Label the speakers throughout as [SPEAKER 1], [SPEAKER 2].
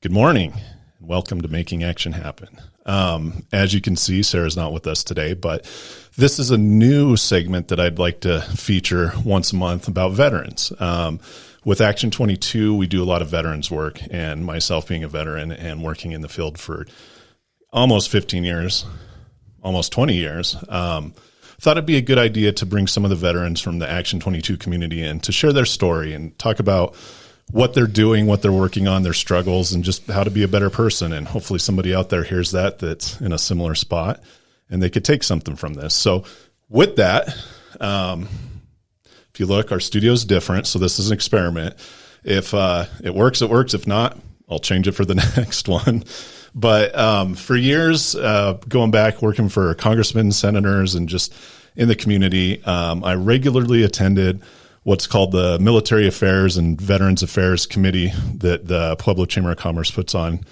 [SPEAKER 1] Good morning, and welcome to Making Action Happen. As you can see, Sarah's not with us today, but this is a new segment that I'd like to feature once a month about veterans. With Action 22, we do a lot of veterans work, and myself being a veteran and working in the field for almost 15 years, almost 20 years, thought it'd be a good idea to bring some of the veterans from the Action 22 community in to share their story and talk about what they're doing, what they're working on, their struggles, and just how to be a better person. And hopefully somebody out there hears that's in a similar spot and they could take something from this. So with that, if you look, our studio is different. So this is an experiment. If it works, it works. If not, I'll change it for the next one. But for years, going back, working for congressmen, senators, and just in the community, I regularly attended what's called the Military Affairs and Veterans Affairs Committee that the Pueblo Chamber of Commerce puts on.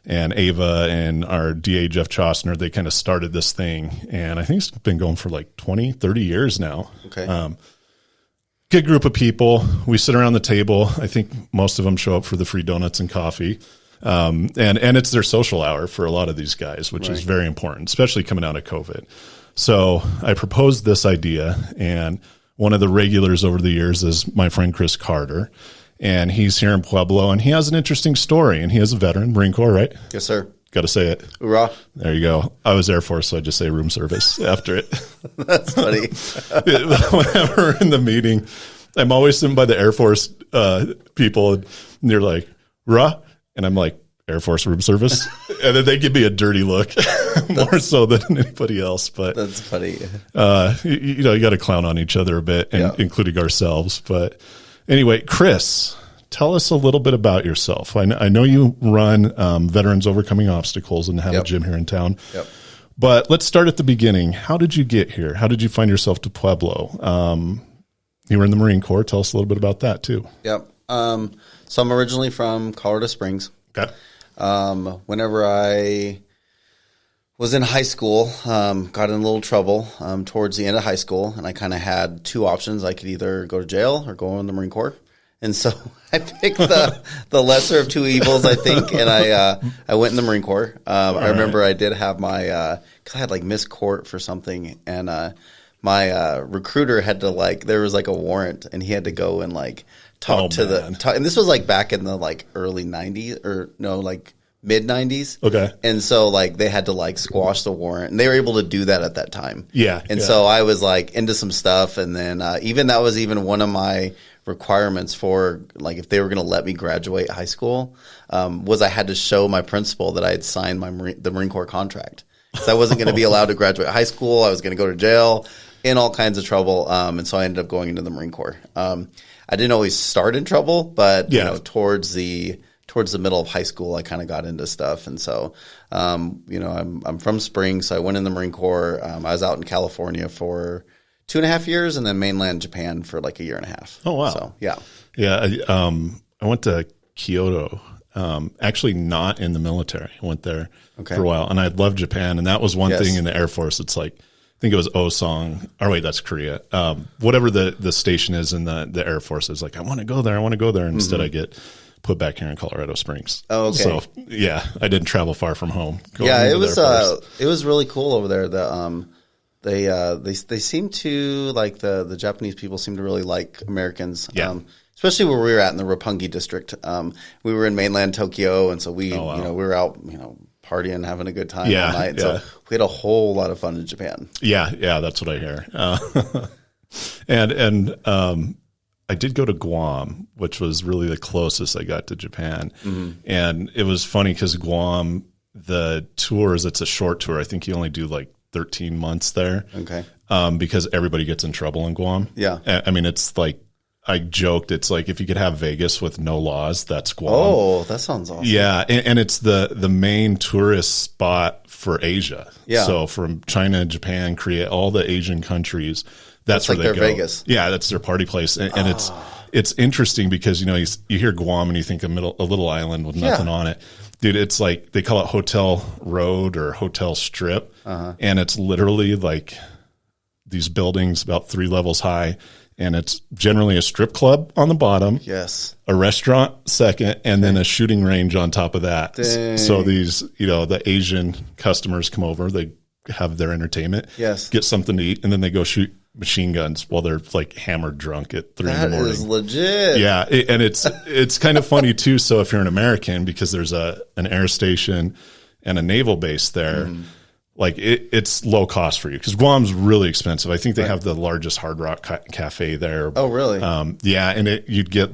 [SPEAKER 1] And Ava and our DA, Jeff Chostner, they kind of started this thing. And I think it's been going for like 20, 30 years now.
[SPEAKER 2] Okay.
[SPEAKER 1] Good group of people. We sit around the table. I think most of them show up for the free donuts and coffee. And it's their social hour for a lot of these guys, which is very important, especially coming out of COVID. So I proposed this idea, and one of the regulars over the years is my friend Chris Carter, and he's here in Pueblo, and he has an interesting story, and he is a veteran, Marine Corps, right?
[SPEAKER 2] Yes, sir.
[SPEAKER 1] Got to say it.
[SPEAKER 2] Hoorah.
[SPEAKER 1] There you go. I was Air Force, so I just say room service after it.
[SPEAKER 2] That's funny.
[SPEAKER 1] Whenever we're in the meeting, I'm always sitting by the Air Force people, and they're like, "Rah," and I'm like, "Air Force room service," and then they give me a dirty look, more so than anybody else. But
[SPEAKER 2] that's funny.
[SPEAKER 1] You got to clown on each other a bit, including ourselves. But anyway, Chris, tell us a little bit about yourself. I know you run Veterans Overcoming Obstacles and have a gym here in town.
[SPEAKER 2] Yep.
[SPEAKER 1] But let's start at the beginning. How did you get here? How did you find yourself to Pueblo? You were in the Marine Corps. Tell us a little bit about that too.
[SPEAKER 2] Yep. So I'm originally from Colorado Springs.
[SPEAKER 1] Okay.
[SPEAKER 2] Whenever I was in high school, got in a little trouble towards the end of high school, and I kind of had two options. I could either go to jail or go in the Marine Corps. And so I picked the lesser of two evils, I think, and I went in the Marine Corps. I remember I did have my cause I had like missed court for something, and my recruiter had to there was like a warrant, and he had to go and talk to and this was like back in the early 90s or no, mid 90s.
[SPEAKER 1] Okay.
[SPEAKER 2] And so they had to squash the warrant, and they were able to do that at that time.
[SPEAKER 1] Yeah.
[SPEAKER 2] And so I was into some stuff, and then that was one of my requirements for if they were going to let me graduate high school, was I had to show my principal that I had signed the Marine Corps contract. So I wasn't going to be allowed to graduate high school. I was going to go to jail, in all kinds of trouble. And so I ended up going into the Marine Corps. I didn't always start in trouble, but towards the middle of high school, I kind of got into stuff. And so, I'm from Springs, so I went in the Marine Corps. I was out in California for 2.5 years, and then mainland Japan for a year and a half.
[SPEAKER 1] Oh, wow.
[SPEAKER 2] So, yeah.
[SPEAKER 1] Yeah. I went to Kyoto, actually not in the military. I went there for a while, and I loved Japan. And that was one thing in the Air Force. It's I think it was Osong. Oh, wait, that's Korea. Whatever the station is in the Air Force is I want to go there. And instead I get put back here in Colorado Springs.
[SPEAKER 2] Oh, okay.
[SPEAKER 1] So yeah, I didn't travel far from home.
[SPEAKER 2] It was really cool over there. They seem to the Japanese people seem to really like Americans.
[SPEAKER 1] Yeah.
[SPEAKER 2] Especially where we were at in the Roppongi district. We were in mainland Tokyo, and so we were out, partying, having a good time all night. Yeah. So we had a whole lot of fun in Japan.
[SPEAKER 1] Yeah, that's what I hear. And I did go to Guam, which was really the closest I got to Japan. Mm-hmm. And it was funny because Guam, the tours, it's a short tour. I think you only do 13 months there.
[SPEAKER 2] Okay.
[SPEAKER 1] Because everybody gets in trouble in Guam.
[SPEAKER 2] Yeah.
[SPEAKER 1] I mean, it's I joked, it's if you could have Vegas with no laws, that's Guam.
[SPEAKER 2] Oh, that sounds awesome.
[SPEAKER 1] Yeah, and it's the main tourist spot for Asia.
[SPEAKER 2] Yeah.
[SPEAKER 1] So from China, Japan, Korea, all the Asian countries, that's where they go.
[SPEAKER 2] Vegas.
[SPEAKER 1] Yeah, that's their party place. And it's interesting because, you hear Guam and you think a little island with nothing on it. Dude, it's they call it Hotel Road or Hotel Strip. And it's literally these buildings about 3 levels high. And it's generally a strip club on the bottom,
[SPEAKER 2] Yes.
[SPEAKER 1] a restaurant second, and then a shooting range on top of that.
[SPEAKER 2] Dang.
[SPEAKER 1] So these, the Asian customers come over, they have their entertainment,
[SPEAKER 2] Yes.
[SPEAKER 1] get something to eat, and then they go shoot machine guns while they're like hammered drunk at 3 in the morning.
[SPEAKER 2] That is legit.
[SPEAKER 1] Yeah, and it's kind of funny too. So if you're an American, because there's an air station and a naval base there, like it's low cost for you, because Guam's really expensive. I think they have the largest Hard Rock cafe there.
[SPEAKER 2] Oh, really?
[SPEAKER 1] Yeah, and you'd get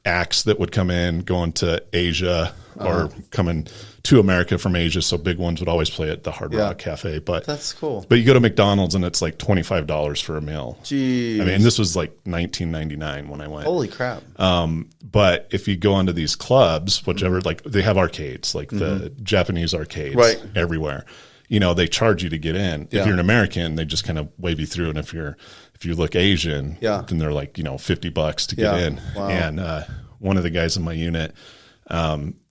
[SPEAKER 1] acts that would come in going to Asia or coming to America from Asia. So big ones would always play at the Hard Rock Cafe. But
[SPEAKER 2] that's cool.
[SPEAKER 1] But you go to McDonald's and it's like $25 for a meal.
[SPEAKER 2] Jeez.
[SPEAKER 1] I mean, this was like 1999 when I went.
[SPEAKER 2] Holy crap.
[SPEAKER 1] But if you go onto these clubs, whichever, like they have arcades, like the Japanese arcades everywhere. They charge you to get in. If you're an American, they just kind of wave you through. And if you look Asian, then they're like, $50 to get in.
[SPEAKER 2] Wow.
[SPEAKER 1] And one of the guys in my unit,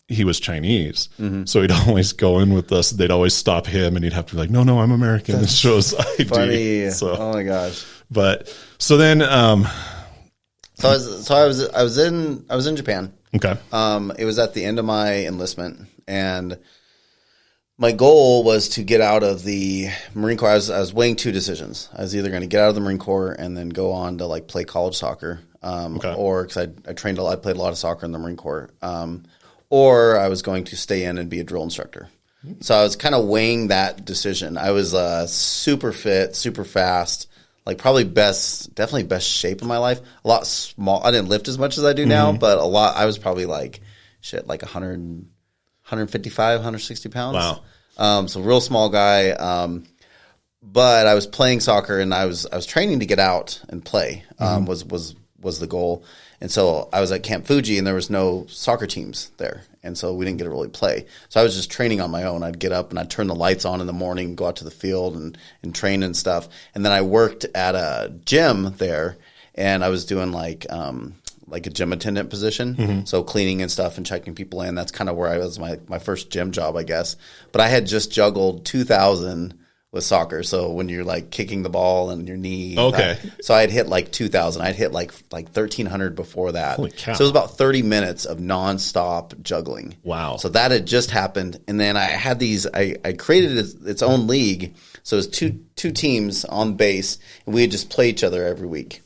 [SPEAKER 1] he was Chinese. So he'd always go in with us. They'd always stop him and he'd have to be like, no, I'm American. This shows ID.
[SPEAKER 2] Funny.
[SPEAKER 1] So,
[SPEAKER 2] oh my gosh.
[SPEAKER 1] But so then,
[SPEAKER 2] So I was in Japan.
[SPEAKER 1] okay.
[SPEAKER 2] It was at the end of my enlistment, and my goal was to get out of the Marine Corps. I was weighing two decisions. I was either going to get out of the Marine Corps and then go on to like play college soccer, or because I played a lot of soccer in the Marine Corps, or I was going to stay in and be a drill instructor. So I was kind of weighing that decision. I was super fit, super fast, like probably definitely best shape of my life. A lot small. I didn't lift as much as I do now, but a lot. I was probably like 155, 160 pounds.
[SPEAKER 1] Wow.
[SPEAKER 2] So real small guy. But I was playing soccer and I was training to get out and play, was the goal. And so I was at Camp Fuji and there was no soccer teams there. And so we didn't get to really play. So I was just training on my own. I'd get up and I'd turn the lights on in the morning, go out to the field and train and stuff. And then I worked at a gym there and I was doing like a gym attendant position. So cleaning and stuff and checking people in. That's kind of where I was my first gym job, I guess. But I had just juggled 2,000 with soccer. So when you're like kicking the ball and your knee.
[SPEAKER 1] Okay.
[SPEAKER 2] So I'd hit like 2,000. I'd hit like 1,300 before that.
[SPEAKER 1] Holy cow.
[SPEAKER 2] So it was about 30 minutes of nonstop juggling.
[SPEAKER 1] Wow.
[SPEAKER 2] So that had just happened. And then I had these, I created its own league. So it was two teams on base and we would just play each other every week.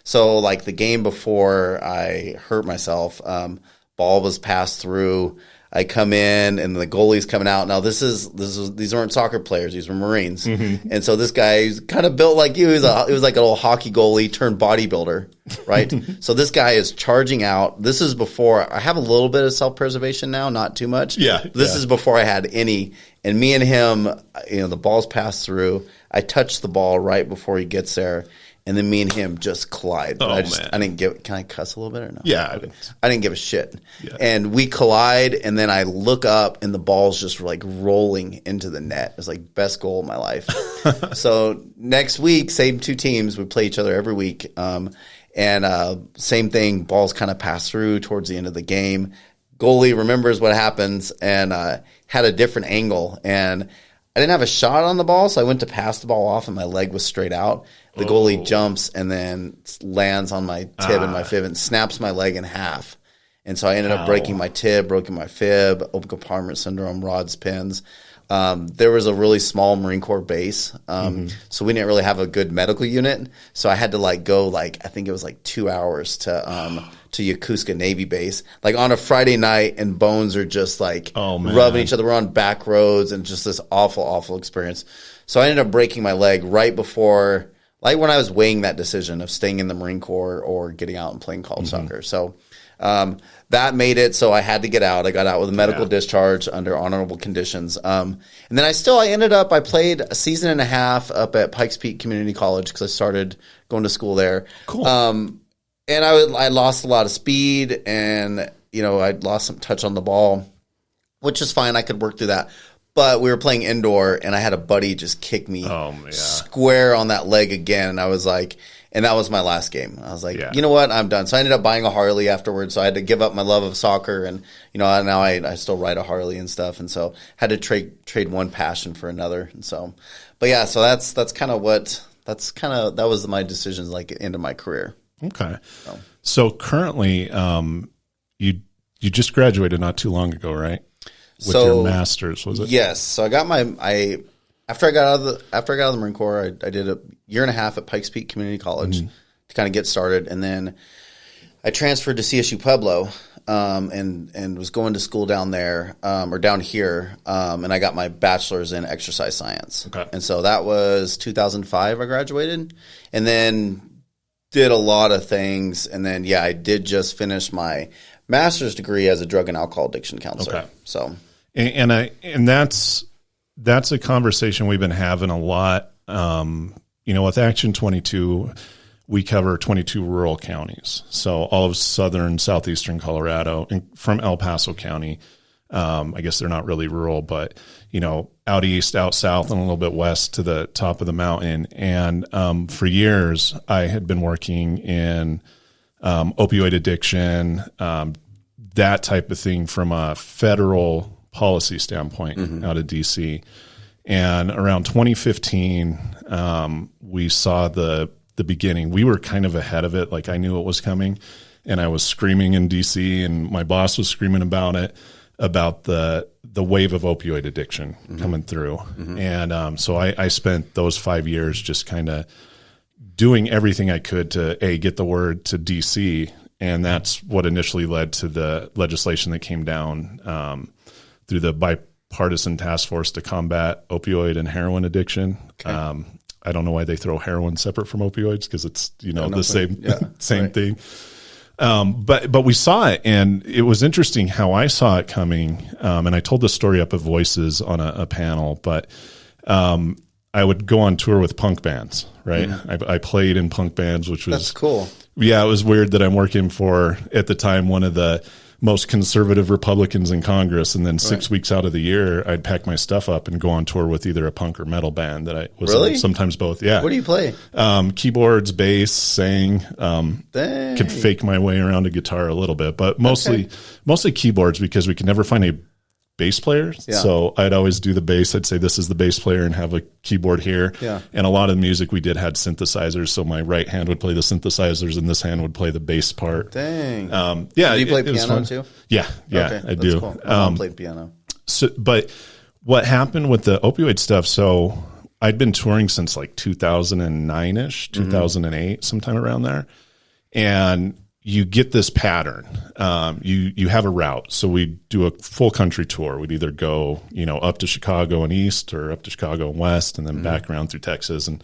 [SPEAKER 2] So like the game before I hurt myself, ball was passed through. I come in and the goalie's coming out. Now these weren't soccer players; these were Marines. And so this guy kind of built like you. He was like an old hockey goalie turned bodybuilder, right? So this guy is charging out. This is before I have a little bit of self-preservation now, not too much. This is before I had any. And me and him, the ball's passed through. I touch the ball right before he gets there. And then me and him just collide.
[SPEAKER 1] Man.
[SPEAKER 2] I didn't give. Can I cuss a little bit or no?
[SPEAKER 1] Yeah.
[SPEAKER 2] Okay. I didn't give a shit.
[SPEAKER 1] Yeah.
[SPEAKER 2] And we collide, and then I look up, and the ball's just like rolling into the net. It's like best goal of my life. So next week, same two teams. We play each other every week. And same thing. Balls kind of pass through towards the end of the game. Goalie remembers what happens and had a different angle. And I didn't have a shot on the ball, so I went to pass the ball off, and my leg was straight out. The goalie jumps and then lands on my tib and my fib and snaps my leg in half. And so I ended up breaking my tib, broken my fib, open compartment syndrome, rods, pins. There was a really small Marine Corps base, so we didn't really have a good medical unit. So I had to go I think it was 2 hours to Yokosuka Navy base, on a Friday night, and bones are just rubbing each other. We're on back roads and just this awful, awful experience. So I ended up breaking my leg right before, when I was weighing that decision of staying in the Marine Corps or getting out and playing college soccer. So that made it so I had to get out. I got out with a medical discharge under honorable conditions. And then I played a season and a half up at Pikes Peak Community College because I started going to school there.
[SPEAKER 1] Cool.
[SPEAKER 2] And I lost a lot of speed and, I lost some touch on the ball, which is fine. I could work through that. But we were playing indoor, and I had a buddy just kick me square on that leg again. And I was like, and that was my last game. I was like, you know what? I'm done. So I ended up buying a Harley afterwards. So I had to give up my love of soccer. And, now I still ride a Harley and stuff. And so had to trade one passion for another. And so, but yeah, so that's kind of what that was my decisions like end of my career.
[SPEAKER 1] Okay. So currently, you just graduated not too long ago, right? With your master's, was it?
[SPEAKER 2] Yes. So I got after I got out of the Marine Corps, I did a year and a half at Pikes Peak Community College to kind of get started, and then I transferred to CSU Pueblo, and was going to school down there, or down here, and I got my bachelor's in exercise science.
[SPEAKER 1] Okay.
[SPEAKER 2] And so that was 2005 I graduated, and then did a lot of things, and then I did just finish my master's degree as a drug and alcohol addiction counselor.
[SPEAKER 1] Okay.
[SPEAKER 2] So
[SPEAKER 1] and that's a conversation we've been having a lot. With Action 22, we cover 22 rural counties. So all of southern, southeastern Colorado, and from El Paso County. I guess they're not really rural, but, out east, out south, and a little bit west to the top of the mountain. And for years, I had been working in opioid addiction, that type of thing from a federal policy standpoint out of D.C. And around 2015, we saw the beginning. We were kind of ahead of it. Like, I knew it was coming, and I was screaming in DC, and my boss was screaming about it, about the wave of opioid addiction coming through. And so I spent those 5 years just kind of doing everything I could to get the word to DC. And that's what initially led to the legislation that came down through the bipartisan task force to combat opioid and heroin addiction. Okay. I don't know why they throw heroin separate from opioids, because it's, same thing. But we saw it, and it was interesting how I saw it coming. And I told the story up at Voices on a panel, but I would go on tour with punk bands, right? I played in punk bands, which was...
[SPEAKER 2] That's cool.
[SPEAKER 1] Yeah, it was weird that I'm working for, at the time, one of the most conservative Republicans in Congress, and then 6 weeks out of the year, I'd pack my stuff up and go on tour with either a punk or metal band that I was in, sometimes both. Yeah.
[SPEAKER 2] What do you play?
[SPEAKER 1] Keyboards, bass, sang. Could fake my way around a guitar a little bit, but mostly keyboards, because we could never find a bass player. Yeah. So I'd always do the bass. I'd say, this is the bass player, and have a keyboard here. Yeah. And a lot of the music we did had synthesizers. So my right hand would play the synthesizers, and this hand would play the bass part.
[SPEAKER 2] Dang.
[SPEAKER 1] Yeah.
[SPEAKER 2] Do you play piano too?
[SPEAKER 1] Yeah. Okay, I do.
[SPEAKER 2] Cool. My mom played piano.
[SPEAKER 1] So, but what happened with the opioid stuff? So I'd been touring since like 2009-ish, 2008, sometime around there. And you get this pattern. You have a route. So we do a full country tour. We'd either go, up to Chicago and east, or up to Chicago and west, and then back around through Texas. And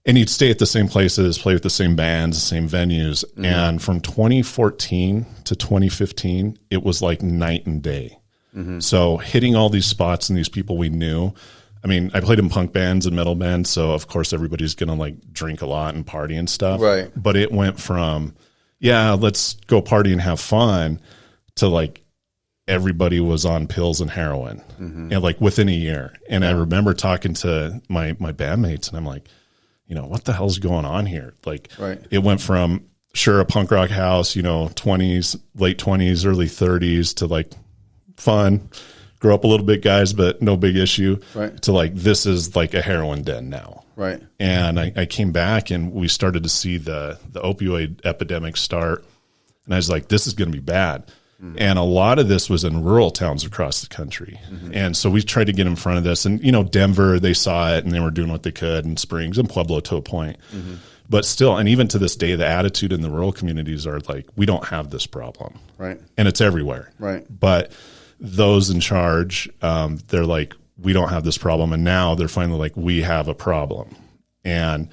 [SPEAKER 1] you'd stay at the same places, play with the same bands, the same venues. And from 2014 to 2015, it was like night and day. So hitting all these spots and these people we knew. I mean, I played in punk bands and metal bands, so of course everybody's going to like drink a lot and party and stuff.
[SPEAKER 2] Right.
[SPEAKER 1] But it went from, let's go party and have fun, to like everybody was on pills and heroin, and like within a year. And I remember talking to my bandmates, and I'm like, what the hell's going on here? Like, it went from a punk rock house, 20s, late 20s, early 30s, to like fun. Grow up a little bit, guys, but no big issue. Right. To like, this is like a heroin den now. Right. And I came back, and we started to see the opioid epidemic start. And I was like, this is going to be bad. And a lot of this was in rural towns across the country. And so we tried to get in front of this. And, Denver, they saw it, and they were doing what they could, and Springs and Pueblo to a point. But still, and even to this day, the attitude in the rural communities are like, we don't have this problem. Right. And it's everywhere. Right. But those in charge, they're like, we don't have this problem. And now they're finally like, we have a problem. And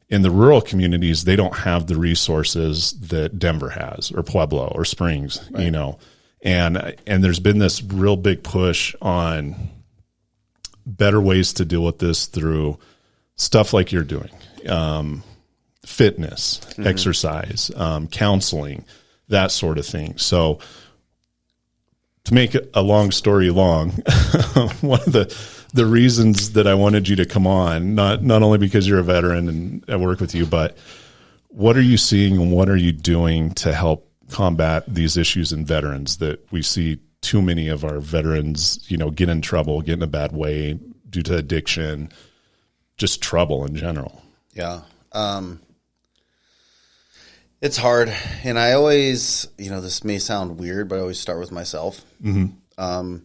[SPEAKER 1] in the rural communities, they don't have the resources that Denver has, or Pueblo or Springs, and there's been this real big push on better ways to deal with this through stuff like you're doing, fitness, exercise, counseling, that sort of thing. So, to make a long story long, one of the reasons that I wanted you to come on, not only because you're a veteran and I work with you, but what are you seeing and what are you doing to help combat these issues in veterans that we see too many of our veterans, get in trouble, get in a bad way due to addiction, just trouble in general?
[SPEAKER 2] Yeah. It's hard. And I always, this may sound weird, but I always start with myself.
[SPEAKER 1] Mm-hmm.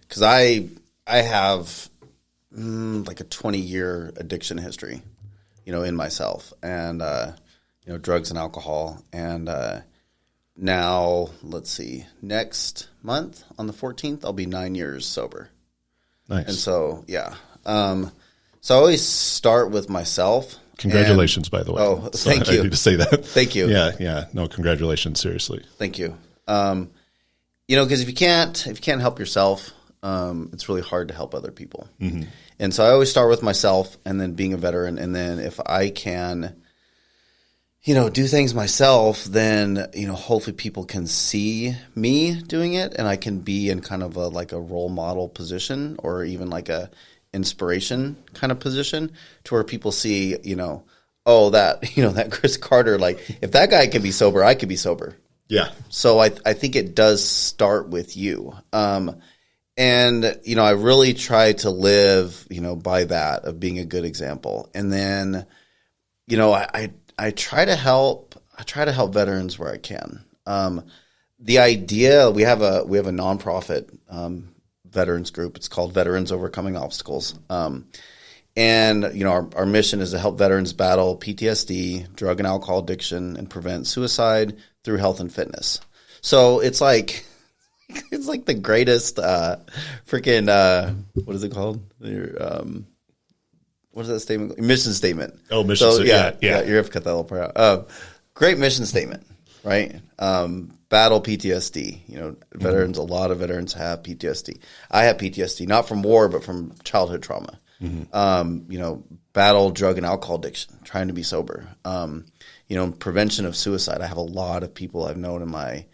[SPEAKER 2] 'Cause I have like a 20-year addiction history, in myself, and, drugs and alcohol. And, now let's see, next month on the 14th, I'll be 9 years sober.
[SPEAKER 1] Nice.
[SPEAKER 2] And so, yeah. So I always start with myself.
[SPEAKER 1] Congratulations, by the way.
[SPEAKER 2] Oh, thank you.
[SPEAKER 1] I need to say that.
[SPEAKER 2] Thank you.
[SPEAKER 1] Yeah. No, congratulations. Seriously.
[SPEAKER 2] Thank you. Because if you can't help yourself, it's really hard to help other people.
[SPEAKER 1] Mm-hmm.
[SPEAKER 2] And so I always start with myself, and then being a veteran. And then if I can, do things myself, then, hopefully people can see me doing it, and I can be in kind of like a role model position, or even like a inspiration kind of position, to where people see, that Chris Carter, like, if that guy can be sober, I could be sober.
[SPEAKER 1] Yeah.
[SPEAKER 2] So I think it does start with you. And, I really try to live, by that, of being a good example. And then, I try to help veterans where I can. The idea, we have a nonprofit, veterans group. It's called Veterans Overcoming Obstacles. And, our mission is to help veterans battle PTSD, drug and alcohol addiction, and prevent suicide through health and fitness. So it's like the greatest, freaking, what is it called? What is that statement? Mission statement.
[SPEAKER 1] Oh, mission statement. Yeah.
[SPEAKER 2] You have to cut that little part out. Great mission statement, right? Battle PTSD. Veterans, a lot of veterans have PTSD. I have PTSD, not from war, but from childhood trauma. Mm-hmm. Battle drug and alcohol addiction, trying to be sober. Prevention of suicide. I have a lot of people I've known in my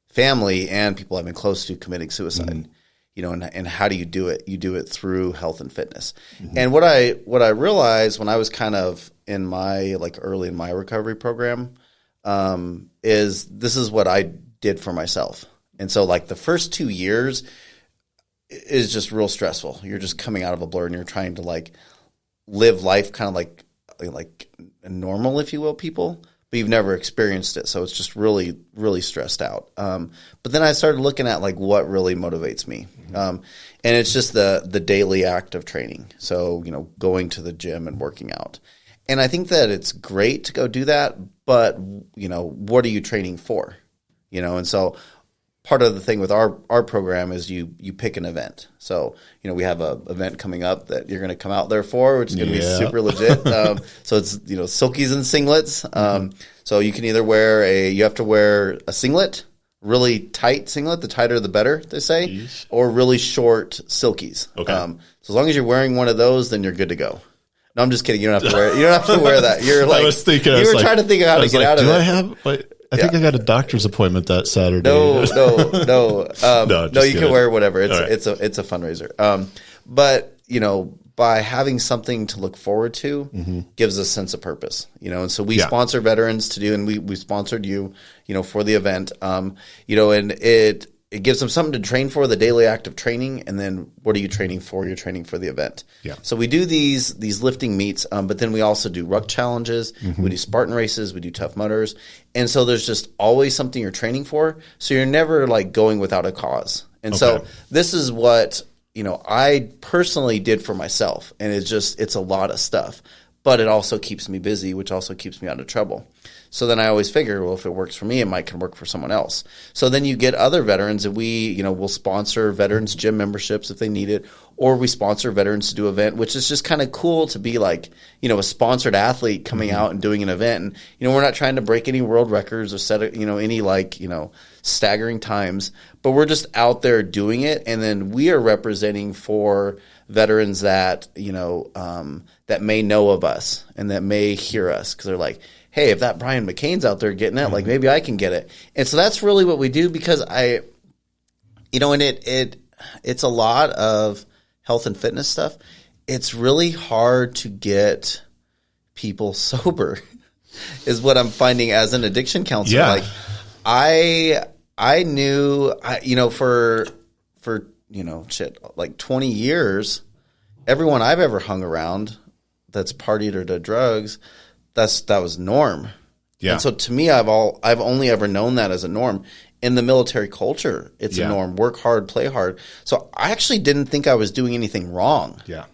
[SPEAKER 2] family and people I've been close to committing suicide. Mm-hmm. And how do you do it? You do it through health and fitness. Mm-hmm. And what I realized when I was kind of in my, early in my recovery program, is this is what I did for myself. And so the first 2 years is just real stressful. You're just coming out of a blur, and you're trying to live life kind of like normal, if you will, people, but you've never experienced it. So it's just really, really stressed out. But then I started looking at what really motivates me. Mm-hmm. And it's just the daily act of training. So, going to the gym and working out. And I think that it's great to go do that, but, what are you training for? And so part of the thing with our program is you pick an event. So, we have a event coming up that you're going to come out there for, which is going to be super legit. So it's, silkies and singlets. So you can either you have to wear a singlet, really tight singlet, the tighter the better, they say, Jeez. Or really short silkies. Okay. So as long as you're wearing one of those, then you're good to go. No, I'm just kidding. You don't have to wear it. You don't have to wear that. You're
[SPEAKER 1] I was thinking,
[SPEAKER 2] you were trying to think of how to get out of it.
[SPEAKER 1] Do I have, I think I got a doctor's appointment that Saturday.
[SPEAKER 2] No. No, you can wear whatever. It's
[SPEAKER 1] right.
[SPEAKER 2] it's a fundraiser. But by having something to look forward to, mm-hmm. gives a sense of purpose. And so we sponsor veterans to do, and we sponsored you, for the event. And it gives them something to train for, the daily act of training, and then what are you training for? You're training for the event. Yeah. So we do these lifting meets, but then we also do ruck challenges, mm-hmm. we do Spartan races, we do Tough Mudders, and so there's just always something you're training for, so you're never going without a cause. And so this is what I personally did for myself, and it's a lot of stuff, but it also keeps me busy, which also keeps me out of trouble. So then I always figure, well, if it works for me, it can work for someone else. So then you get other veterans, and we'll sponsor veterans gym memberships if they need it, or we sponsor veterans to do an event, which is just kind of cool to be a sponsored athlete coming mm-hmm. out and doing an event. And, we're not trying to break any world records or set, any staggering times, but we're just out there doing it. And then we are representing for veterans that, that may know of us and that may hear us, because they're like, hey, if that Brian McCain's out there getting it, mm-hmm. maybe I can get it. And so that's really what we do, because and it's a lot of health and fitness stuff. It's really hard to get people sober is what I'm finding as an addiction counselor.
[SPEAKER 1] Yeah.
[SPEAKER 2] I knew, for 20 years, everyone I've ever hung around that's partied or did drugs, that was norm.
[SPEAKER 1] Yeah.
[SPEAKER 2] And so to me, I've only ever known that as a norm. In the military culture, it's a norm. Work hard, play hard. So I actually didn't think I was doing anything wrong.
[SPEAKER 1] Yeah.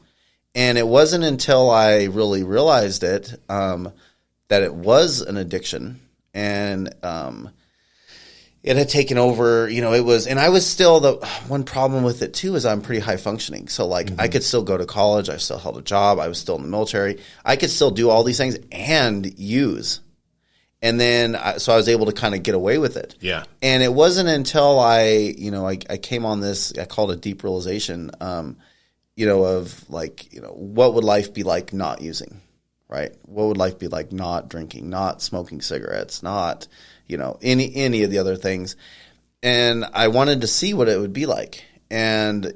[SPEAKER 2] And it wasn't until I really realized it, that it was an addiction, and it had taken over, it was, and I was still, the one problem with it too is I'm pretty high functioning. So like I could still go to college. I still held a job. I was still in the military. I could still do all these things and use. And then, so I was able to kind of get away with it.
[SPEAKER 1] Yeah.
[SPEAKER 2] And it wasn't until I came on this, I call it a deep realization, of like, what would life be like not using, right? What would life be like not drinking, not smoking cigarettes, not, any of the other things. And I wanted to see what it would be like. And,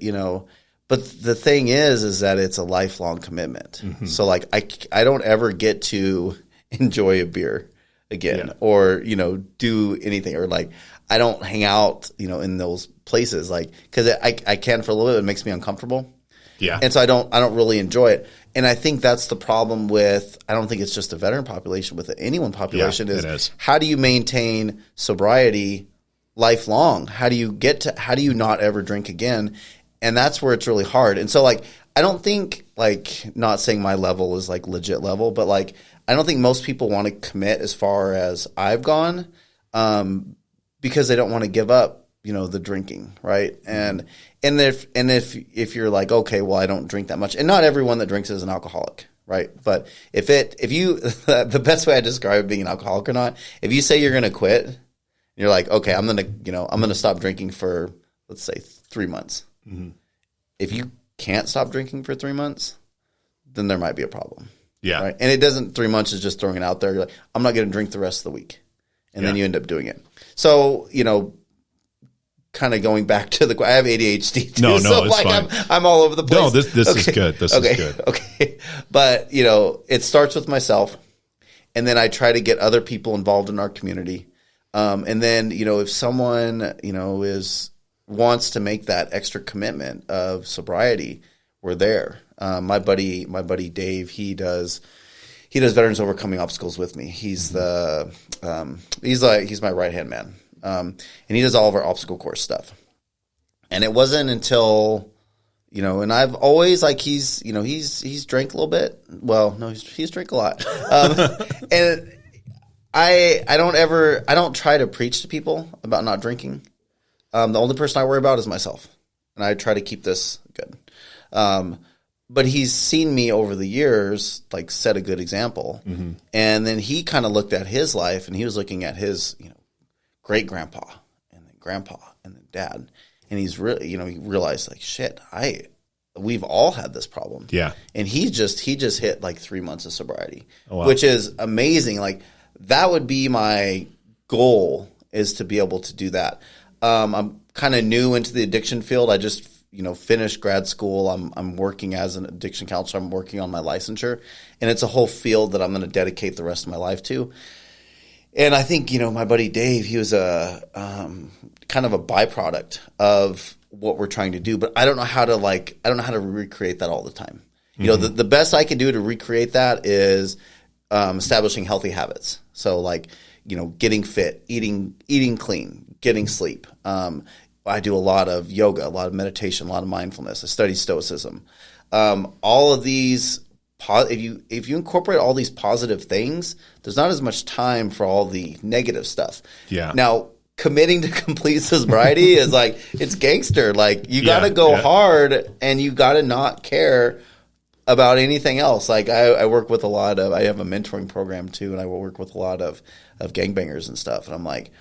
[SPEAKER 2] but the thing is that it's a lifelong commitment. Mm-hmm. So like, I don't ever get to enjoy a beer again, or, do anything, or like, I don't hang out, in those places, like, cause I can for a little bit, it makes me uncomfortable.
[SPEAKER 1] Yeah.
[SPEAKER 2] And so I don't really enjoy it. And I think that's the problem with, I don't think it's just a veteran population, with anyone population is how do you maintain sobriety lifelong? How do you not ever drink again? And that's where it's really hard. And so like, I don't think, like, not saying my level is like legit level, but like, I don't think most people want to commit as far as I've gone, because they don't want to give up, the drinking, right? And if you're like, okay, well, I don't drink that much, and not everyone that drinks is an alcoholic, right? But if you the best way I describe being an alcoholic or not, if you say you're going to quit, you're like, okay, I'm gonna stop drinking for, let's say, 3 months. Mm-hmm. If you can't stop drinking for 3 months, then there might be a problem.
[SPEAKER 1] Yeah.
[SPEAKER 2] Right? And it doesn't, 3 months is just throwing it out there. You're like, I'm not going to drink the rest of the week. And then you end up doing it. So, kind of going back to I have ADHD too.
[SPEAKER 1] No,
[SPEAKER 2] so
[SPEAKER 1] it's fine.
[SPEAKER 2] I'm all over the place.
[SPEAKER 1] No, this is good. This is good.
[SPEAKER 2] Okay. But, it starts with myself. And then I try to get other people involved in our community. And then, if someone, wants to make that extra commitment of sobriety, we're there. My buddy Dave, he does Veterans Overcoming Obstacles with me. He's he's my right hand man, and he does all of our obstacle course stuff. And it wasn't until, and I've always, like, he's drank a little bit. Well, no, he's drank a lot, and I don't try to preach to people about not drinking. The only person I worry about is myself, and I try to keep this good. But he's seen me over the years, like, set a good example. Mm-hmm. And then he kind of looked at his life, and he was looking at his, great grandpa, and then grandpa, and then dad. And he's really, he realized, like, shit, we've all had this problem. Yeah. And he just hit like 3 months of sobriety, which is amazing. Like, that would be my goal, is to be able to do that. I'm kind of new into the addiction field. I just, finished grad school. I'm working as an addiction counselor. I'm working on my licensure, and it's a whole field that I'm going to dedicate the rest of my life to. And I think, my buddy Dave, he was a kind of a byproduct of what we're trying to do, but I don't know how to recreate that all the time. Mm-hmm. The best I can do to recreate that is establishing healthy habits. So, like, getting fit, eating clean, getting sleep. I do a lot of yoga, a lot of meditation, a lot of mindfulness. I study Stoicism. All of these, if you incorporate all these positive things, there's not as much time for all the negative stuff. Yeah. Now, committing to complete sobriety is like, it's gangster. Like, you got to go hard, and you got to not care about anything else. Like, I work with I have a mentoring program too, and I will work with a lot of gangbangers and stuff. And I'm like,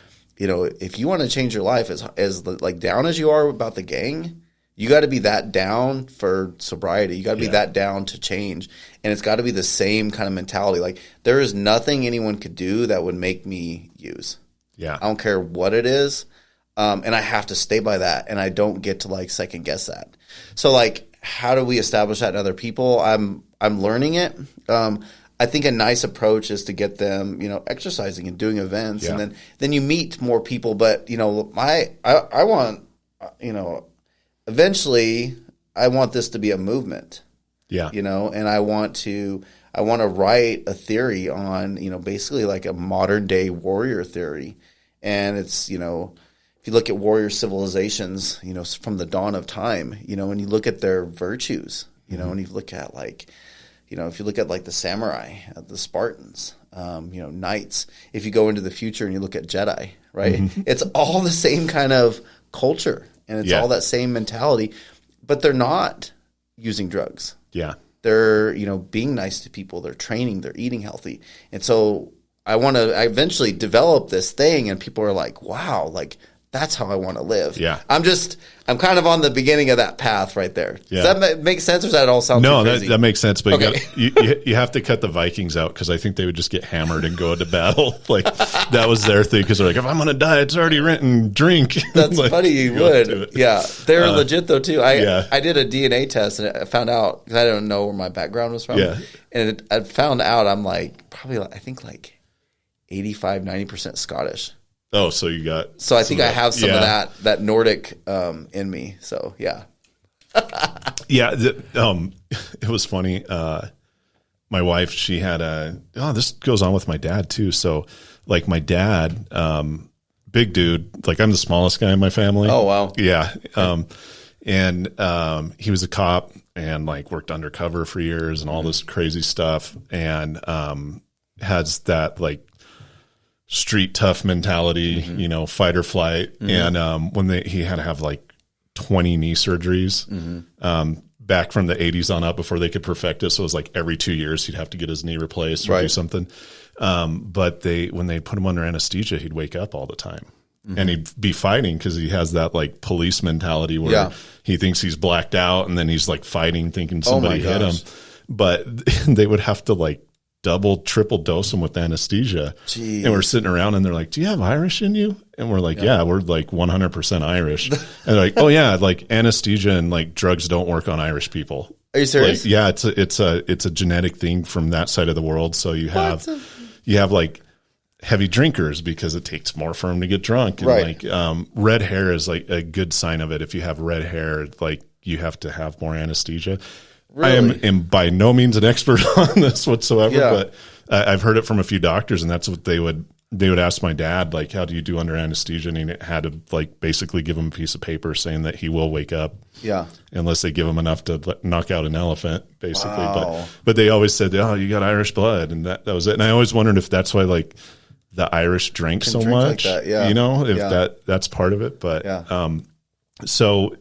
[SPEAKER 2] if you want to change your life as like down as you are about the gang, you got to be that down for sobriety. You got to be that down to change. And it's got to be the same kind of mentality. Like, there is nothing anyone could do that would make me use. Yeah. I don't care what it is. And I have to stay by that. And I don't get to, like, second guess that. So, like, how do we establish that in other people? I'm learning it. I think a nice approach is to get them, exercising and doing events, and then you meet more people. But, I want, eventually I want this to be a movement.
[SPEAKER 1] Yeah.
[SPEAKER 2] And I want to write a theory on, basically like a modern day warrior theory. And it's, if you look at warrior civilizations, from the dawn of time, and you look at their virtues, and you look at if you look at like the samurai, the Spartans, knights, if you go into the future and you look at Jedi, right? It's all the same kind of culture and it's all that same mentality, but they're not using drugs.
[SPEAKER 1] Yeah.
[SPEAKER 2] They're, being nice to people. They're training. They're eating healthy. And so I eventually develop this thing and people are like, wow, like that's how I want to live.
[SPEAKER 1] Yeah.
[SPEAKER 2] I'm kind of on the beginning of that path right there.
[SPEAKER 1] Yeah.
[SPEAKER 2] Does that make sense or does that all sound too crazy?
[SPEAKER 1] That makes sense. But
[SPEAKER 2] Okay.
[SPEAKER 1] you have to cut the Vikings out because I think they would just get hammered and go into battle. Like that was their thing because they're like, if I'm going to die, it's already written, drink.
[SPEAKER 2] That's
[SPEAKER 1] like,
[SPEAKER 2] funny. You would. Yeah. They're legit though too.
[SPEAKER 1] Yeah.
[SPEAKER 2] I did a DNA test and I found out because I didn't know where my background was from.
[SPEAKER 1] Yeah.
[SPEAKER 2] And I found out I'm like probably I think like 85, 90% Scottish.
[SPEAKER 1] Oh, so you got.
[SPEAKER 2] So I think I have some of that Nordic in me. So yeah.
[SPEAKER 1] Yeah. It was funny. My wife, she had this goes on with my dad too. So like my dad, big dude, like I'm the smallest guy in my family.
[SPEAKER 2] Oh, wow.
[SPEAKER 1] Yeah. And he was a cop and like worked undercover for years and all this crazy stuff. And has that like street tough mentality, fight or flight. And when he had to have like 20 knee surgeries back from the 80s on up before they could perfect it. So it was like every 2 years he'd have to get his knee replaced or do something. But when they put him under anesthesia, he'd wake up all the time. And he'd be fighting because he has that like police mentality where he thinks he's blacked out and then he's like fighting thinking somebody hit him. But they would have to like double, triple dose them with anesthesia. Jeez. And we're sitting around and they're like, do you have Irish in you? And we're like, yeah we're like 100% Irish. And they're like, oh yeah, like anesthesia and like drugs don't work on Irish people.
[SPEAKER 2] Are you serious?
[SPEAKER 1] Like, yeah, it's a genetic thing from that side of the world. So you have like heavy drinkers because it takes more for them to get drunk. And like red hair is like a good sign of it. If you have red hair, like you have to have more anesthesia. Really? I am by no means an expert on this whatsoever, but I've heard it from a few doctors, and that's what they would ask my dad, like, how do you do under anesthesia? And he had to like basically give him a piece of paper saying that he will wake up. Yeah. Unless they give him enough to knock out an elephant, basically. Wow. But they always said, oh, you got Irish blood. And that was it. And I always wondered if that's why like the Irish drink so much, like that, if that's part of it. But so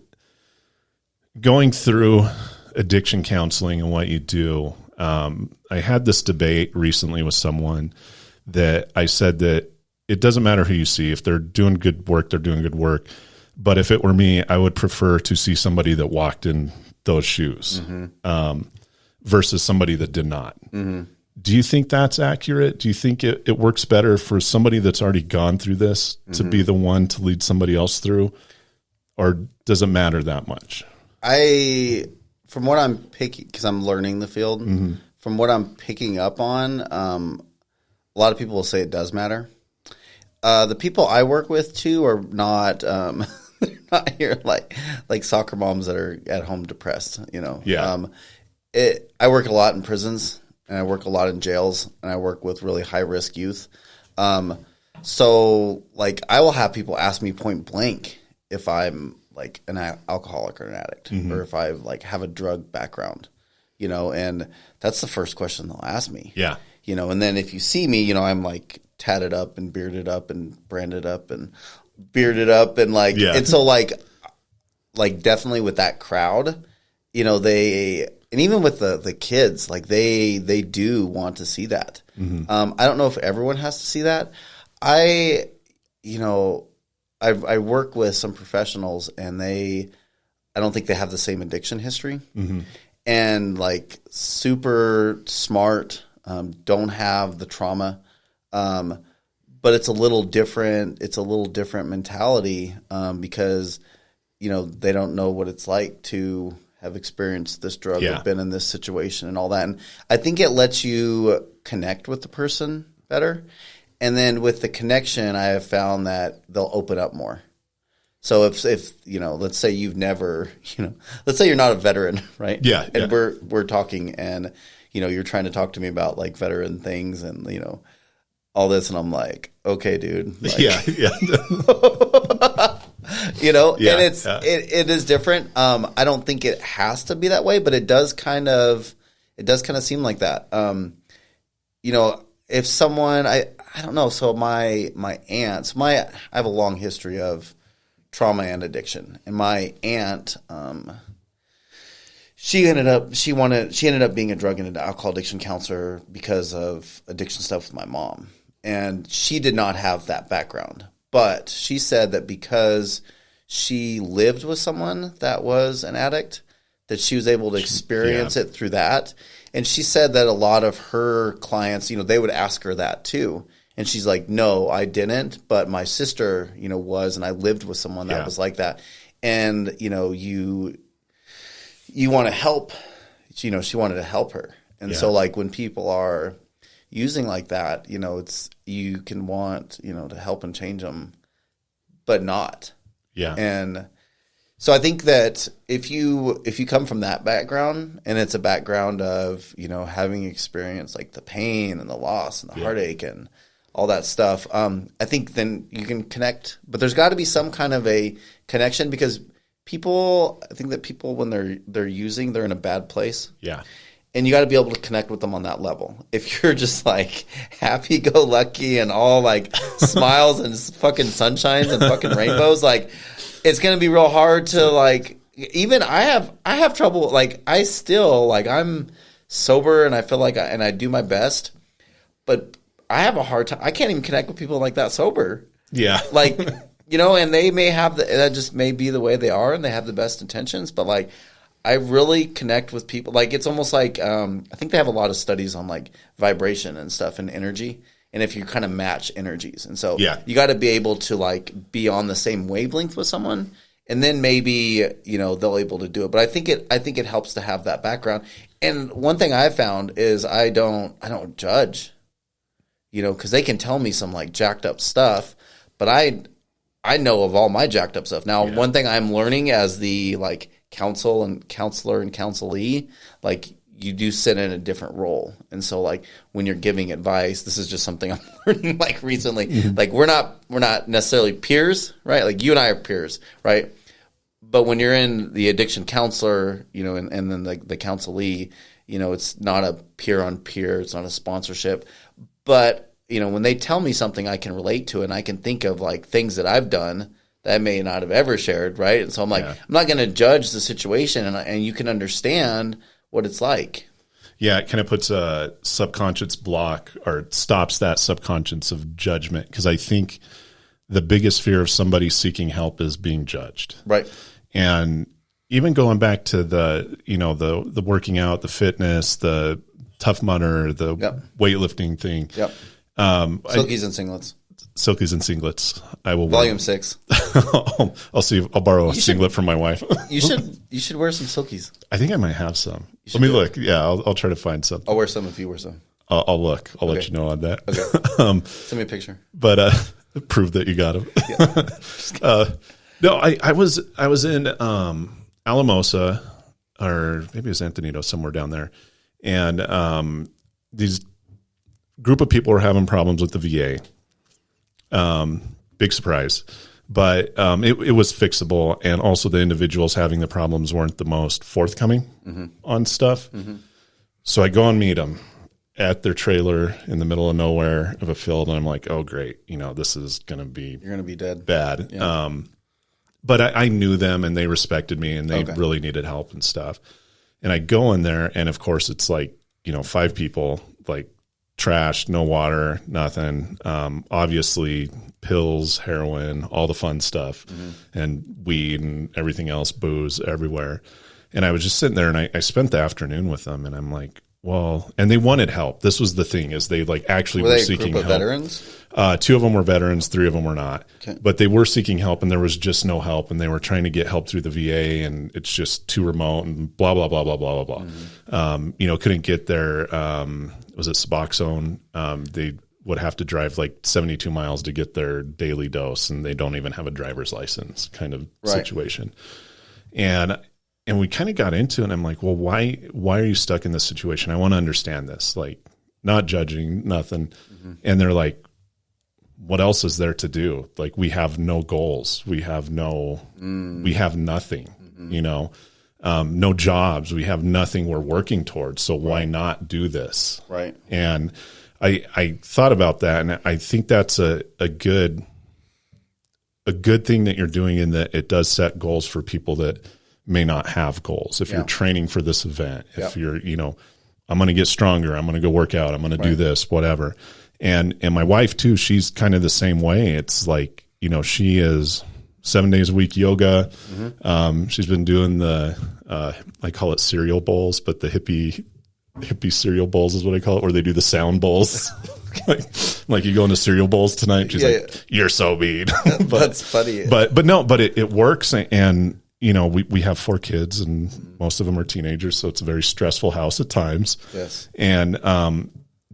[SPEAKER 1] going through addiction counseling and what you do, I had this debate recently with someone that I said that it doesn't matter who you see. If they're doing good work, they're doing good work. But if it were me, I would prefer to see somebody that walked in those shoes versus somebody that did not. Do you think that's accurate? Do you think it works better for somebody that's already gone through this to be the one to lead somebody else through? Or does it matter that much?
[SPEAKER 2] From what I'm picking, because I'm learning the field, from what I'm picking up on, a lot of people will say it does matter. The people I work with too are not not here like soccer moms that are at home depressed. I work a lot in prisons and I work a lot in jails and I work with really high risk youth. So like I will have people ask me point blank if I'm like an alcoholic or an addict, or if I like have a drug background, and that's the first question they'll ask me. Yeah. And then if you see me, I'm like tatted up and bearded up and branded up and bearded up and like, and so like definitely with that crowd, and even with the kids, like they do want to see that. I don't know if everyone has to see that. I work with some professionals and I don't think they have the same addiction history and like super smart, don't have the trauma. But it's a little different. It's a little different mentality, because, they don't know what it's like to have experienced this drug or been in this situation and all that. And I think it lets you connect with the person better. And then with the connection, I have found that they'll open up more. So if let's say you've never, let's say you're not a veteran, right?
[SPEAKER 1] Yeah.
[SPEAKER 2] And we're talking, and you're trying to talk to me about like veteran things and all this, and I'm like, okay, dude. Like,
[SPEAKER 1] yeah.
[SPEAKER 2] And it is different. I don't think it has to be that way, but it does kind of seem like that. If someone, I don't know. So my aunts, I have a long history of trauma and addiction, and my aunt, she ended up being a drug and alcohol addiction counselor because of addiction stuff with my mom. And she did not have that background. But she said that because she lived with someone that was an addict, that she was able to experience it through that. And she said that a lot of her clients, they would ask her that too. And she's like, no, I didn't. But my sister, was, and I lived with someone that was like that. And, you want to help, she wanted to help her. And so like when people are using like that, you can want, to help and change them, but not.
[SPEAKER 1] Yeah.
[SPEAKER 2] And so I think that if you come from that background, and it's a background of, having experienced like the pain and the loss and the heartache and all that stuff, I think then you can connect, but there's got to be some kind of a connection, because I think that people, when they're using, they're in a bad place.
[SPEAKER 1] Yeah.
[SPEAKER 2] And you got to be able to connect with them on that level. If you're just like happy-go-lucky and all like smiles and fucking sunshines and fucking rainbows, like it's going to be real hard to like. Even I have trouble. Like I still like I'm sober and I feel like I do my best, but I have a hard time. I can't even connect with people like that sober.
[SPEAKER 1] Yeah.
[SPEAKER 2] Like and they may have that just may be the way they are, and they have the best intentions, but like. I really connect with people. Like it's almost like I think they have a lot of studies on like vibration and stuff and energy, and if you kind of match energies, and so you got to be able to like be on the same wavelength with someone, and then maybe they'll able to do it. But I think it helps to have that background. And one thing I've found is I don't judge, because they can tell me some like jacked up stuff, but I know of all my jacked up stuff. Now, one thing I'm learning as the like counselor and counselee, like you do sit in a different role. And so like when you're giving advice, this is just something I'm learning like recently. Mm-hmm. Like we're not necessarily peers, right? Like you and I are peers, right? But when you're in the addiction counselor, and then the counselee, it's not a peer on peer, it's not a sponsorship. But, when they tell me something I can relate to, and I can think of like things that I've done that I may not have ever shared, right? And so I'm like, I'm not going to judge the situation, and you can understand what it's like.
[SPEAKER 1] Yeah, it kind of puts a subconscious block, or stops that subconscious of judgment, because I think the biggest fear of somebody seeking help is being judged. Right. And even going back to the working out, the fitness, the Tough Mudder, the weightlifting thing. Yep.
[SPEAKER 2] Silkies and singlets.
[SPEAKER 1] Silkies and singlets. I will
[SPEAKER 2] Volume 6.
[SPEAKER 1] I'll see. I'll borrow a singlet from my wife.
[SPEAKER 2] You should wear some silkies.
[SPEAKER 1] I think I might have some. Let me look. Yeah, I'll try to find some.
[SPEAKER 2] I'll wear some if you wear some.
[SPEAKER 1] I'll look. I'll let you know on that.
[SPEAKER 2] Okay. Send me a picture.
[SPEAKER 1] But prove that you got them. Yeah. No, I was in Alamosa, or maybe it was Antonito, somewhere down there, and these group of people were having problems with the VA. Big surprise, but it was fixable, and also the individuals having the problems weren't the most forthcoming on stuff. Mm-hmm. So I go and meet them at their trailer in the middle of nowhere of a field, and I'm like, oh great, this is gonna be
[SPEAKER 2] you're gonna be dead
[SPEAKER 1] bad. Yeah. But I knew them, and they respected me, and they really needed help and stuff. And I go in there, and of course it's like 5 people, like trash, no water, nothing. Obviously pills, heroin, all the fun stuff, and weed and everything else, booze everywhere. And I was just sitting there, and I spent the afternoon with them, and I'm like, well, and they wanted help. This was the thing, is they like actually were seeking help.
[SPEAKER 2] Veterans?
[SPEAKER 1] 2 of them were veterans, 3 of them were not. Okay. But they were seeking help, and there was just no help, and they were trying to get help through the VA, and it's just too remote, and blah, blah, blah, blah, blah, blah, blah. Couldn't get their, was it Suboxone? They would have to drive like 72 miles to get their daily dose, and they don't even have a driver's license kind of situation. And we kind of got into it, and I'm like, well, why are you stuck in this situation? I want to understand this, like, not judging, nothing. And they're like, what else is there to do? Like, we have no goals. We have we have nothing, you know, no jobs. We have nothing we're working towards. So why not do this?
[SPEAKER 2] Right.
[SPEAKER 1] And I thought about that, and I think that's a good thing that you're doing, in that it does set goals for people that may not have goals. If you're training for this event, if you're, you know, I'm going to get stronger, I'm going to go work out, I'm going to do this, whatever. And my wife too, she's kind of the same way. It's like, you know, she is 7 days a week yoga. She's been doing the, I call it cereal bowls, but the hippie cereal bowls is what I call it, where they do the sound bowls. like you go into cereal bowls tonight. She's like, you're so mean.
[SPEAKER 2] That's funny.
[SPEAKER 1] But it works. And, you know, we have 4 kids, and most of them are teenagers. So it's a very stressful house at times.
[SPEAKER 2] Yes.
[SPEAKER 1] And,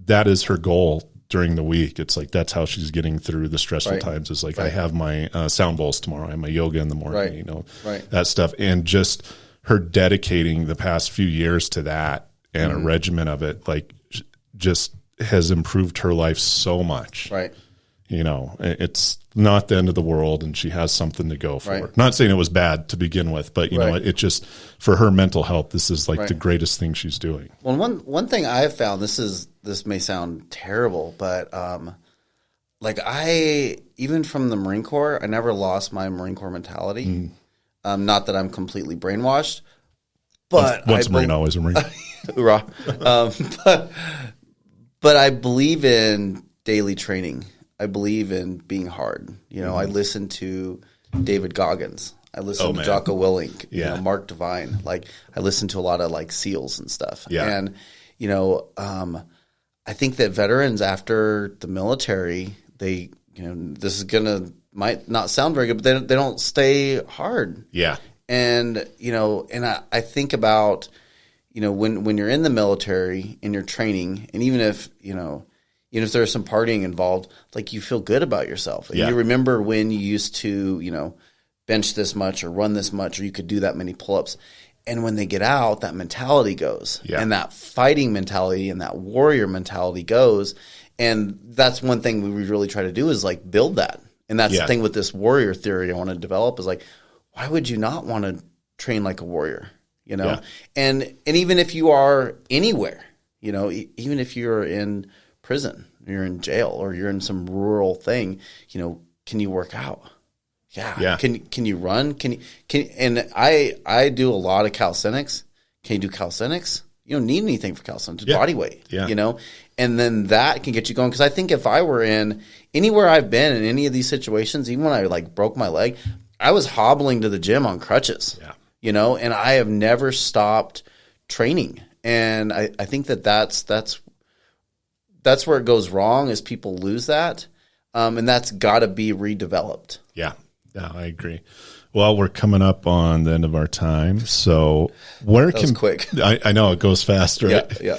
[SPEAKER 1] that is her goal during the week. It's like, that's how she's getting through the stressful times. Is like, I have my sound bowls tomorrow. I have my yoga in the morning, you know, that stuff. And just her dedicating the past few years to that, and a regimen of it, like, just has improved her life so much.
[SPEAKER 2] Right.
[SPEAKER 1] You know, it's not the end of the world, and she has something to go for. Not saying it was bad to begin with, but you know, it just, for her mental health, this is like the greatest thing she's doing.
[SPEAKER 2] Well, one thing I have found, this may sound terrible, but like, even from the Marine Corps, I never lost my Marine Corps mentality. Not that I'm completely brainwashed, but
[SPEAKER 1] once a Marine, always a Marine.
[SPEAKER 2] Hoorah. But I believe in daily training. I believe in being hard. You know, I listen to David Goggins. I listen to Jocko Willink, you know, Mark Devine. Like, I listen to a lot of like SEALs and stuff. And, you know, I think that veterans after the military, they, you know, this is might not sound very good, but they don't stay hard.
[SPEAKER 1] Yeah.
[SPEAKER 2] And, you know, and I think about, you know, when you're in the military and you're training, and even if there's some partying involved, like, you feel good about yourself. And you remember when you used to, you know, bench this much or run this much, or you could do that many pull-ups. And when they get out, that mentality goes. And that fighting mentality and that warrior mentality goes. And that's one thing we really try to do, is like build that. And that's the thing with this warrior theory I want to develop, is like, why would you not want to train like a warrior? You know, and even if you are anywhere, you know, even if you're in prison, you're in jail, or you're in some rural thing, you know, can you work out? Yeah. Can you run? And I do a lot of calisthenics. Can you do calisthenics? You don't need anything for calisthenics, just body weight, you know, and then that can get you going. Cause I think if I were in anywhere I've been in any of these situations, even when I like broke my leg, I was hobbling to the gym on crutches. You know, and I have never stopped training. And I think that's where it goes wrong, is people lose that. And that's got to be redeveloped.
[SPEAKER 1] Yeah, I agree. Well, we're coming up on the end of our time. So where
[SPEAKER 2] that was quick.
[SPEAKER 1] I know it goes fast, right?
[SPEAKER 2] Yeah.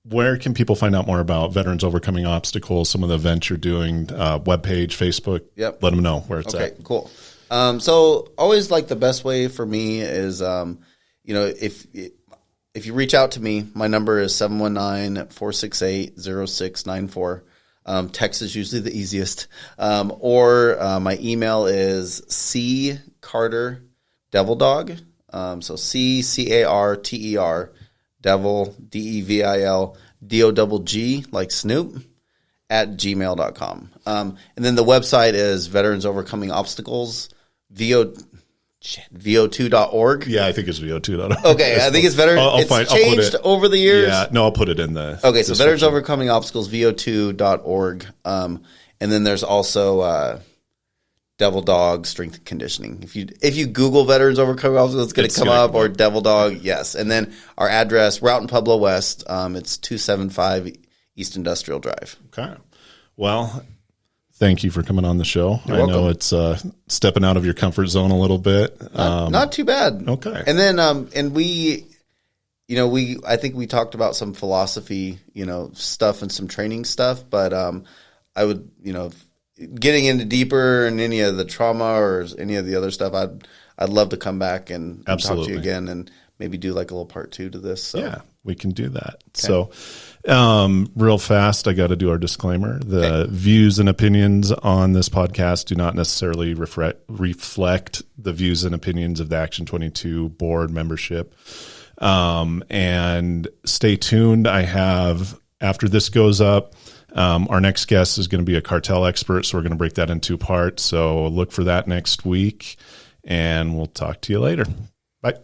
[SPEAKER 1] Where can people find out more about Veterans Overcoming Obstacles, some of the events you're doing, webpage, Facebook? Let them know where it's at.
[SPEAKER 2] Okay, cool. So always, like, the best way for me is, you know, if you reach out to me, my number is 719-468-0694. Text is usually the easiest. Or my email is ccarter Devil Dogg. So CCARTER Devil DEVIL DOGG, like Snoop, @gmail.com. And then the website is Veterans Overcoming Obstacles, VO2.org.
[SPEAKER 1] Yeah, I think it's VO2.org.
[SPEAKER 2] Okay, I think it's Veterans. It's changed over the years.
[SPEAKER 1] Yeah, no, I'll put it in the
[SPEAKER 2] Okay, so Veterans Overcoming Obstacles, VO2.org. And then there's also Devil Dogg Strength Conditioning. If you Google Veterans Overcoming Obstacles, it's going to come up, or Devil Dogg, yes. And then our address, we're out in Pueblo West. It's 275 East Industrial Drive.
[SPEAKER 1] Okay. Well, thank you for coming on the show.
[SPEAKER 2] You're welcome.
[SPEAKER 1] I know it's stepping out of your comfort zone a little bit.
[SPEAKER 2] Not too bad.
[SPEAKER 1] Okay.
[SPEAKER 2] And then, and we, I think we talked about some philosophy, stuff and some training stuff, but I would, getting into deeper in any of the trauma or any of the other stuff, I'd love to come back and talk to you again and maybe do like a little part 2 to this. So.
[SPEAKER 1] Yeah, we can do that. Okay. So real fast, I got to do our disclaimer. The views and opinions on this podcast do not necessarily reflect the views and opinions of the Action 22 board membership. And stay tuned. After this goes up, our next guest is going to be a cartel expert. So we're going to break that in 2 parts. So look for that next week, and we'll talk to you later. Bye.